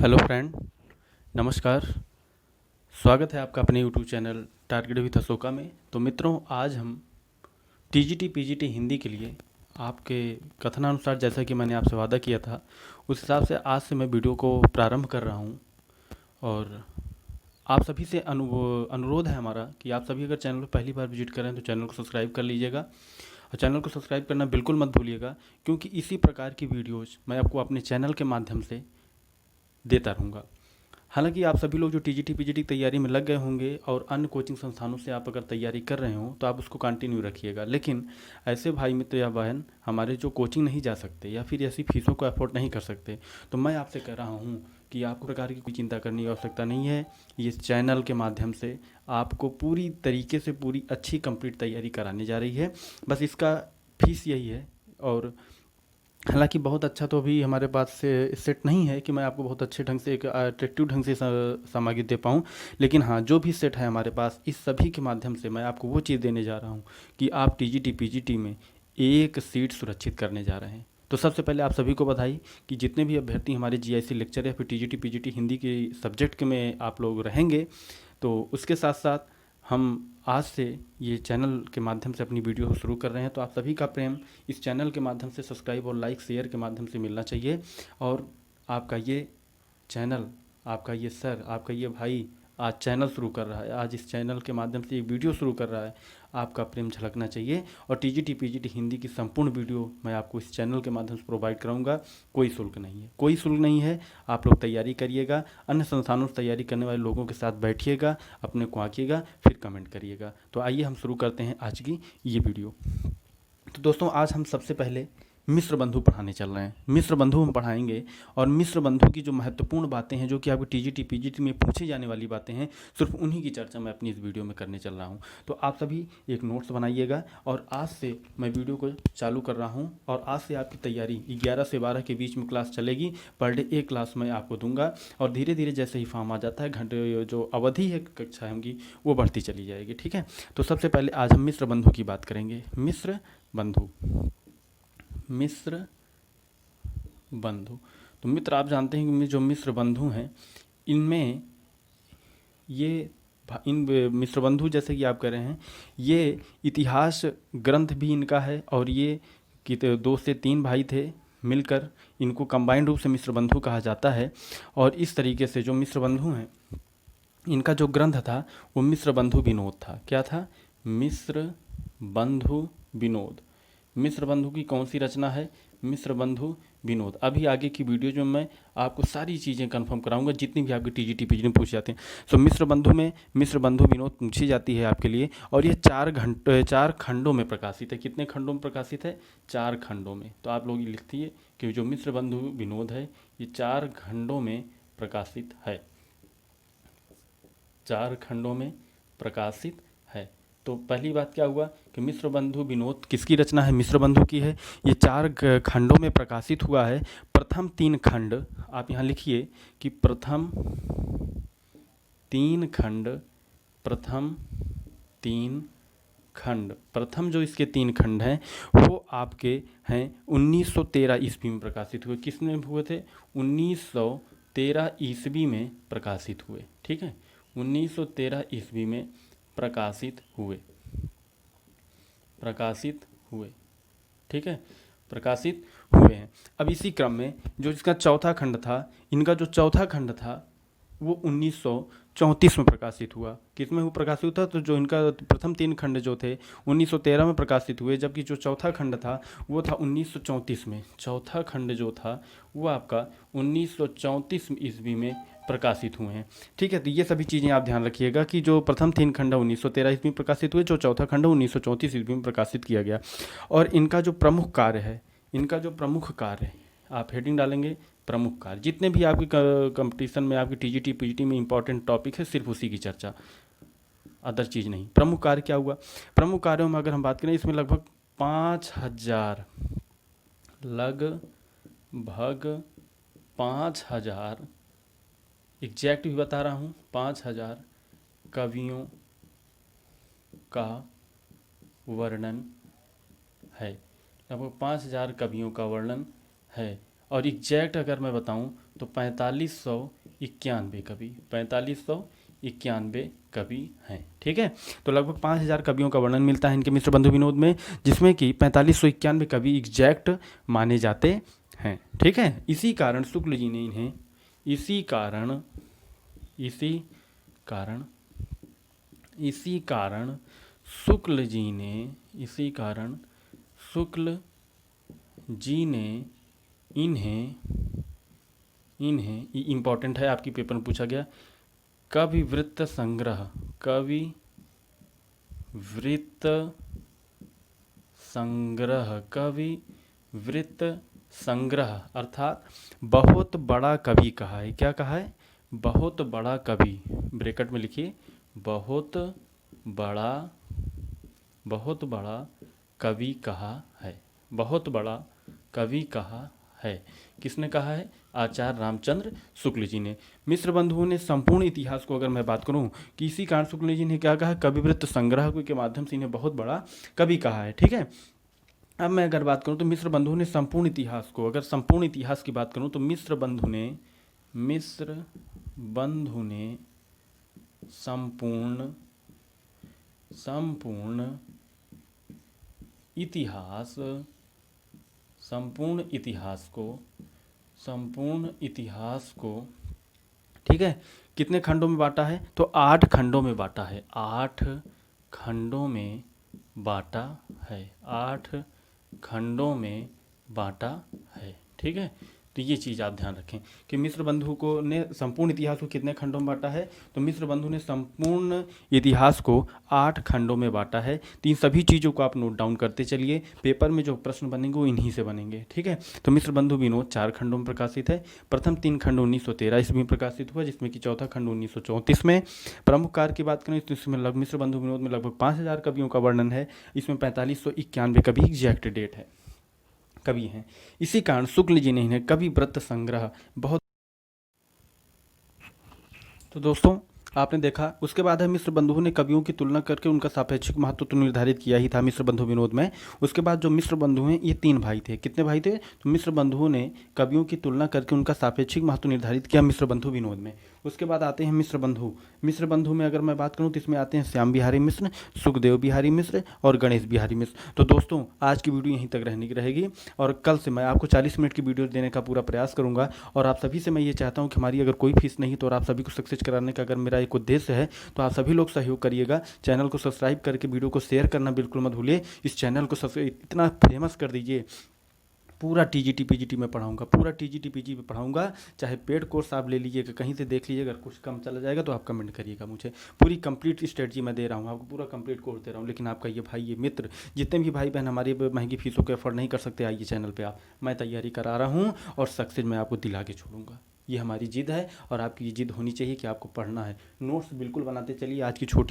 Hello friend, नमस्कार। स्वागत है आपका अपने YouTube channel target with Ashoka में। तो मित्रों, आज हम टीजीटी पीजीटी हिंदी के लिए आपके कथनानुसार, जैसा कि मैंने आपसे वादा किया था, उस हिसाब से आज से मैं वीडियो को प्रारंभ कर रहा हूं। और आप सभी से अनुरोध है हमारा कि आप सभी अगर चैनल पर पहली बार विजिट करें तो चैनल को सब्सक्राइब कर लीजिएगा। और चैनल को सब्सक्राइब करना बिल्कुल मत भूलिएगा, क्योंकि इसी प्रकार की वीडियोज़ मैं आपको अपने चैनल के माध्यम से देता रहूँगा। हालांकि आप सभी लोग जो टीजीटी पीजीटी तैयारी में लग गए होंगे और अन्य कोचिंग संस्थानों से आप अगर तैयारी कर रहे हो तो आप उसको कंटिन्यू रखिएगा। लेकिन ऐसे भाई मित्र या बहन हमारे जो कोचिंग नहीं जा सकते या फिर ऐसी फीसों को अफोर्ड नहीं कर सकते, तो मैं आपसे कह रहा हूँ कि आपको प्रकार की कोई चिंता करने की आवश्यकता नहीं है। ये चैनल के माध्यम से आपको पूरी तरीके से पूरी अच्छी कंप्लीट तैयारी कराने जा रही है। बस इसका फीस यही है। और हालांकि बहुत अच्छा तो अभी हमारे पास से सेट नहीं है कि मैं आपको बहुत अच्छे ढंग से एक अट्रैक्टिव ढंग से सामग्री दे पाऊँ। लेकिन हाँ, जो भी सेट है हमारे पास, इस सभी के माध्यम से मैं आपको वो चीज़ देने जा रहा हूँ कि आप टीजीटी पीजीटी में एक सीट सुरक्षित करने जा रहे हैं। तो सबसे पहले आप सभी को बधाई कि जितने भी अभ्यर्थी हमारे जीआईसी लेक्चर या फिर टीजीटी पीजीटी हिंदी के सब्जेक्ट में आप लोग रहेंगे, तो उसके साथ साथ हम आज से ये चैनल के माध्यम से अपनी वीडियो को शुरू कर रहे हैं। तो आप सभी का प्रेम इस चैनल के माध्यम से सब्सक्राइब और लाइक शेयर के माध्यम से मिलना चाहिए। और आपका ये चैनल, आपका ये सर, आपका ये भाई आज चैनल शुरू कर रहा है, आज इस चैनल के माध्यम से एक वीडियो शुरू कर रहा है, आपका प्रेम झलकना चाहिए। और टीजीटी पीजीटी हिंदी की संपूर्ण वीडियो मैं आपको इस चैनल के माध्यम से प्रोवाइड कराऊंगा। कोई शुल्क नहीं है, कोई शुल्क नहीं है। आप लोग तैयारी करिएगा, अन्य संस्थानों से तैयारी करने वाले लोगों के साथ बैठिएगा, अपने को आंकिएगा, फिर कमेंट करिएगा। तो आइए हम शुरू करते हैं आज की ये वीडियो। तो दोस्तों, आज हम सबसे पहले मिश्र बंधु पढ़ाने चल रहे हैं। मिश्र बंधु हम पढ़ाएंगे और मिश्र बंधु की जो महत्वपूर्ण बातें हैं, जो कि आपकी टीजीटी पीजीटी में पूछी जाने वाली बातें हैं, सिर्फ उन्हीं की चर्चा मैं अपनी इस वीडियो में करने चल रहा हूं। तो आप सभी एक नोट्स बनाइएगा और आज से मैं वीडियो को चालू कर रहा हूं। और आज से आपकी तैयारी 11 से 12 के बीच में क्लास चलेगी। पर डे एक क्लास मैं आपको दूंगा और धीरे धीरे जैसे ही फॉर्म आ जाता है, घंटे जो अवधि है कक्षा की वो बढ़ती चली जाएगी। ठीक है। तो सबसे पहले आज हम मिश्र बंधु की बात करेंगे। मिश्र बंधु, मिश्र बंधु। तो मित्र, आप जानते हैं कि जो मिश्र बंधु हैं, इनमें ये इन मिश्र बंधु, जैसे कि आप कह रहे हैं, ये इतिहास ग्रंथ भी इनका है। और ये कि 2 से 3 भाई थे मिलकर, इनको कंबाइंड रूप से मिश्र बंधु कहा जाता है। और इस तरीके से जो मिश्र बंधु हैं, इनका जो ग्रंथ था वो मिश्र बंधु विनोद था। क्या था? मिश्र बंधु विनोद। मिश्र बंधु की कौन सी रचना है? मिश्र बंधु विनोद। अभी आगे की वीडियो जो मैं आपको सारी चीज़ें कंफर्म कराऊंगा, जितनी भी आपकी टीजीटी पीजीटी में पूछे जाते हैं। सो मिश्र बंधु में मिश्र बंधु विनोद पूछी जाती है आपके लिए। और ये 4 खंडों में प्रकाशित है। कितने खंडों में प्रकाशित है? 4 खंडों में। तो आप लोग ये लिखती है कि जो मिश्र बंधु विनोद है, ये 4 खंडों में प्रकाशित है। 4 खंडों में प्रकाशित है। तो पहली बात क्या हुआ कि मिश्र बंधु विनोद किसकी रचना है? मिश्र बंधु की है। ये 4 खंडों में प्रकाशित हुआ है। प्रथम 3 खंड आप यहाँ लिखिए कि प्रथम 3 खंड, प्रथम 3 खंड, प्रथम जो इसके 3 खंड हैं वो आपके हैं 1913 ईस्वी में प्रकाशित हुए। किस में हुए थे? 1913 ईस्वी में प्रकाशित हुए। ठीक है, 1913 ईस्वी में प्रकाशित हुए, प्रकाशित हुए। ठीक है, प्रकाशित हुए हैं। अब इसी क्रम में जो इसका चौथा खंड था, इनका जो चौथा खंड था वो 1934 में प्रकाशित हुआ। किस में वो प्रकाशित हुआ था? तो जो इनका प्रथम 3 खंड जो थे 1913 में प्रकाशित हुए, जबकि जो चौथा खंड था वो था 1934 में। चौथा खंड जो था वो आपका 1934 ईस्वी में प्रकाशित हुए हैं। ठीक है, तो ये सभी चीज़ें आप ध्यान रखिएगा कि जो प्रथम 3 खंड 1913 ईस्वी में प्रकाशित हुए, जो चौथा खंड 1934 ईस्वी में प्रकाशित किया गया। और इनका जो प्रमुख कार्य है, इनका जो प्रमुख कार्य है, आप हेडिंग डालेंगे प्रमुख कार्य। जितने भी आपकी कंपटीशन में, आपकी टीजीटी पीजीटी में इंपॉर्टेंट टॉपिक है, सिर्फ उसी की चर्चा, अदर चीज़ नहीं। प्रमुख कार्य क्या हुआ? प्रमुख कार्यों में अगर हम बात करें, इसमें लगभग 5000, लगभग 5000, एग्जैक्ट भी बता रहा हूँ, 5000 कवियों का वर्णन है। लगभग 5000 कवियों का वर्णन है। और एग्जैक्ट अगर मैं बताऊं तो 4591 कवि, 4591 कवि हैं। ठीक है, तो लगभग 5000 कवियों का वर्णन मिलता है इनके मिश्र बंधु विनोद में, जिसमें कि 4591 कवि एग्जैक्ट माने जाते हैं। ठीक है, इसी कारण शुक्ल जी ने इन्हें इसी कारण शुक्ल जी ने इन्हें इम्पॉर्टेंट है, आपकी पेपर में पूछा गया, कविवृत्त संग्रह अर्थात बहुत बड़ा कवि कहा है। क्या कहा है? बहुत बड़ा कवि, ब्रैकेट में लिखिए, बहुत बड़ा कवि कहा है, बहुत बड़ा कवि कहा है। किसने कहा है? आचार्य रामचंद्र शुक्ल जी ने। मिश्र बंधुओं ने संपूर्ण इतिहास को अगर मैं बात करूं कि इसी कारण शुक्ल जी ने क्या कहा? कविवृत्त संग्रह के माध्यम से इन्हें बहुत बड़ा कवि कहा है। ठीक है, अब मैं अगर बात करूं तो मिश्र बंधुओं ने संपूर्ण इतिहास को, अगर संपूर्ण इतिहास की बात करूं तो मिश्र बंधु ने संपूर्ण इतिहास को ठीक है कितने खंडों में बांटा है? तो 8 खंडों में बांटा है, 8 खंडों में बांटा है, 8 खंडों में बांटा है। ठीक है, तो ये चीज़ आप ध्यान रखें कि मिश्र बंधु को ने संपूर्ण इतिहास को कितने खंडों में बांटा है? तो मिश्र बंधु ने संपूर्ण इतिहास को 8 खंडों में बांटा है। तो इन सभी चीज़ों को आप नोट डाउन करते चलिए, पेपर में जो प्रश्न बनेंगे वो इन्हीं से बनेंगे। ठीक है, तो मिश्र बंधु विनोद 4 खंडों में प्रकाशित है। प्रथम 3 खंड 1913 ईस्वी में प्रकाशित हुआ, जिसमें कि चौथा खंड 1934 में। प्रमुख कार्य की बात करें तो इसमें मिश्र बंधु विनोद में लगभग 5000 कवियों का वर्णन है। इसमें 4591 कवि एग्जैक्ट डेट है, कवि हैं। इसी कारण शुक्ल जी ने इन्हें कविवृत्त संग्रह बहुत। तो दोस्तों आपने देखा, उसके बाद है मिश्र बंधुओं ने कवियों की तुलना करके उनका सापेक्षिक महत्व तो निर्धारित किया ही था मिश्र बंधु विनोद में। उसके बाद जो मिश्र बंधु हैं ये 3 भाई थे। कितने भाई थे? तो मिश्र बंधुओं ने कवियों की तुलना करके उनका सापेक्षिक महत्व निर्धारित किया मिश्र बंधु विनोद में। उसके बाद आते हैं मिश्र बंधु में अगर मैं बात करूं तो इसमें आते हैं श्याम बिहारी मिश्र, सुखदेव बिहारी मिश्र और गणेश बिहारी मिश्र। तो दोस्तों आज की वीडियो यहीं तक रहने की रहेगी और कल से मैं आपको 40 मिनट की वीडियो देने का पूरा प्रयास करूंगा। और आप सभी से मैं ये चाहता हूं कि हमारी अगर कोई फीस नहीं तो और आप सभी को सक्सेस कराने का अगर मेरा एक उद्देश्य है तो आप सभी लोग सहयोग करिएगा। चैनल को सब्सक्राइब करके वीडियो को शेयर करना बिल्कुल मत भूलिए। इस चैनल को इतना फेमस कर दीजिए। पूरा टीजीटी पीजीटी में पढ़ाऊंगा, पूरा टीजीटी पीजी में पढ़ाऊंगा। चाहे पेड कोर्स आप ले लीजिएगा, कहीं से देख लीजिएगा, अगर कुछ कम चला जाएगा तो आप कमेंट करिएगा मुझे। पूरी कंप्लीट स्ट्रेटजी मैं दे रहा हूँ आपको, पूरा कंप्लीट कोर्स दे रहा हूँ। लेकिन आपका ये भाई, ये मित्र, जितने भी भाई बहन हमारी महंगी फीसों को अफोर्ड नहीं कर सकते, आइए चैनल पर आप, मैं तैयारी करा रहा हूँ और सक्सेस मैं आपको दिला के छोड़ूंगा। ये हमारी जिद है और आपकी ये जिद होनी चाहिए कि आपको पढ़ना है। नोट्स बिल्कुल बनाते चलिए। आज की छोटी